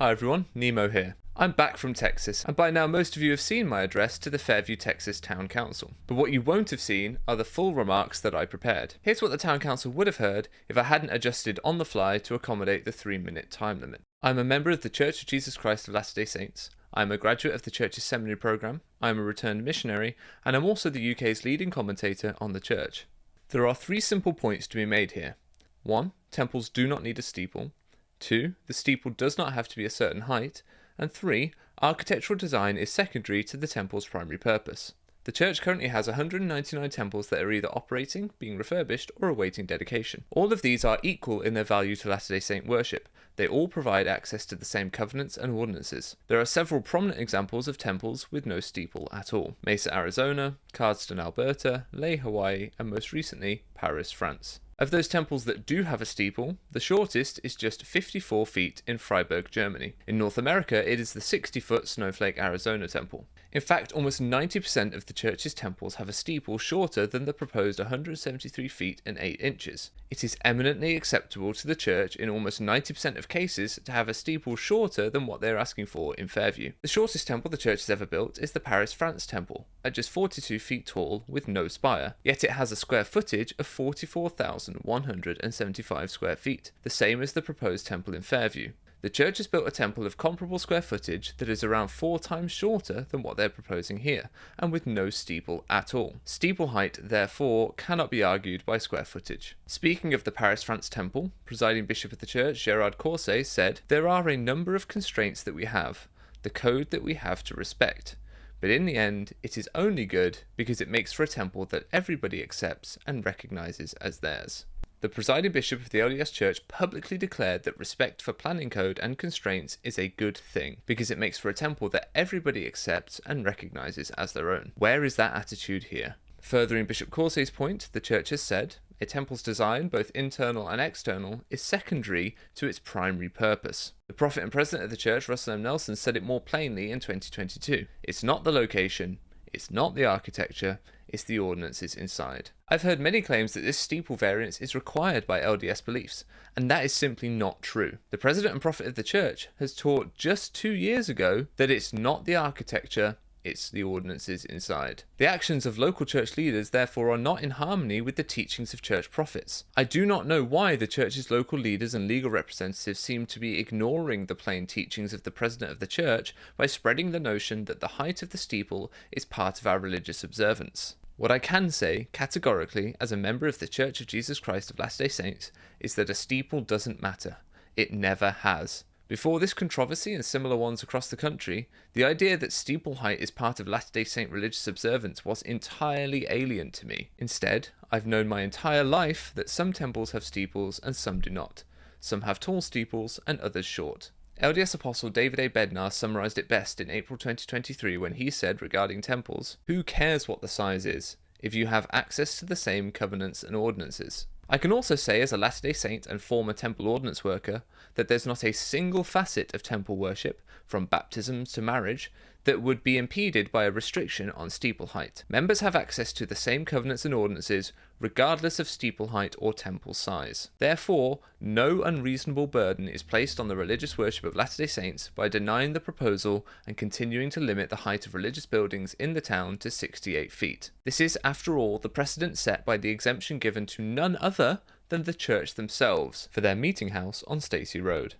Hi everyone, Nemo here. I'm back from Texas, and by now most of you have seen my address to the Fairview Texas Town Council. But what you won't have seen are the full remarks that I prepared. Here's what the Town Council would have heard if I hadn't adjusted on the fly to accommodate the 3-minute time limit. I'm a member of the Church of Jesus Christ of Latter-day Saints. I'm a graduate of the Church's seminary program. I'm a returned missionary, and I'm also the UK's leading commentator on the Church. There are 3 simple points to be made here. 1. Temples do not need a steeple. 2. The steeple does not have to be a certain height. And 3. Architectural design is secondary to the temple's primary purpose. The church currently has 199 temples that are either operating, being refurbished, or awaiting dedication. All of these are equal in their value to Latter-day Saint worship. They all provide access to the same covenants and ordinances. There are several prominent examples of temples with no steeple at all. Mesa, Arizona, Cardston, Alberta, Leh, Hawaii, and most recently, Paris, France. Of those temples that do have a steeple, the shortest is just 54 feet in Freiburg, Germany. In North America, it is the 60-foot Snowflake, Arizona temple. In fact, almost 90% of the church's temples have a steeple shorter than the proposed 173 feet and 8 inches. It is eminently acceptable to the church in almost 90% of cases to have a steeple shorter than what they are asking for in Fairview. The shortest temple the church has ever built is the Paris, France temple, at just 42 feet tall with no spire, yet it has a square footage of 44,175 square feet, the same as the proposed temple in Fairview. The church has built a temple of comparable square footage that is around 4 times shorter than what they're proposing here, and with no steeple at all. Steeple height, therefore, cannot be argued by square footage. Speaking of the Paris, France temple, presiding bishop of the church, Causse, said, "There are a number of constraints that we have, the code that we have to respect. But in the end, it is only good because it makes for a temple that everybody accepts and recognizes as theirs." The presiding bishop of the LDS Church publicly declared that respect for planning code and constraints is a good thing, because it makes for a temple that everybody accepts and recognizes as their own. Where is that attitude here? Furthering Bishop Causse's point, the church has said, a temple's design, both internal and external, is secondary to its primary purpose. The prophet and president of the church, Russell M. Nelson, said it more plainly in 2022. It's not the location, it's not the architecture, it's the ordinances inside. I've heard many claims that this steeple variance is required by LDS beliefs, and that is simply not true. The president and prophet of the church has taught just 2 years ago that it's not the architecture, it's the ordinances inside. The actions of local church leaders therefore are not in harmony with the teachings of church prophets. I do not know why the church's local leaders and legal representatives seem to be ignoring the plain teachings of the president of the church by spreading the notion that the height of the steeple is part of our religious observance. What I can say, categorically, as a member of the Church of Jesus Christ of Latter-day Saints, is that a steeple doesn't matter. It never has. Before this controversy and similar ones across the country, the idea that steeple height is part of Latter-day Saint religious observance was entirely alien to me. Instead, I've known my entire life that some temples have steeples and some do not. Some have tall steeples and others short. LDS Apostle David A. Bednar summarized it best in April 2023 when he said regarding temples, "Who cares what the size is, if you have access to the same covenants and ordinances?" I can also say as a Latter-day Saint and former temple ordinance worker that there's not a single facet of temple worship, from baptisms to marriage, that would be impeded by a restriction on steeple height. Members have access to the same covenants and ordinances regardless of steeple height or temple size. Therefore, no unreasonable burden is placed on the religious worship of Latter-day Saints by denying the proposal and continuing to limit the height of religious buildings in the town to 68 feet. This is, after all, the precedent set by the exemption given to none other than the church themselves for their meeting house on Stacy Road.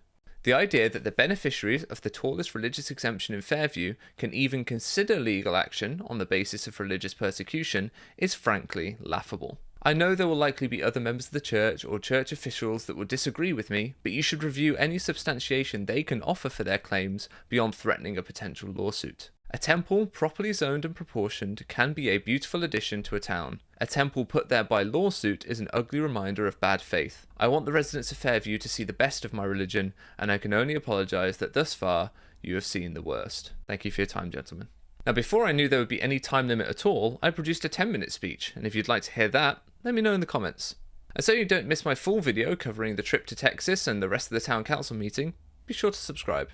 The idea that the beneficiaries of the tallest religious exemption in Fairview can even consider legal action on the basis of religious persecution is frankly laughable. I know there will likely be other members of the church or church officials that will disagree with me, but you should review any substantiation they can offer for their claims beyond threatening a potential lawsuit. A temple, properly zoned and proportioned, can be a beautiful addition to a town. A temple put there by lawsuit is an ugly reminder of bad faith. I want the residents of Fairview to see the best of my religion, and I can only apologise that thus far, you have seen the worst. Thank you for your time, gentlemen. Now, before I knew there would be any time limit at all, I produced a 10-minute speech, and if you'd like to hear that, let me know in the comments. And so you don't miss my full video covering the trip to Texas and the rest of the town council meeting, be sure to subscribe.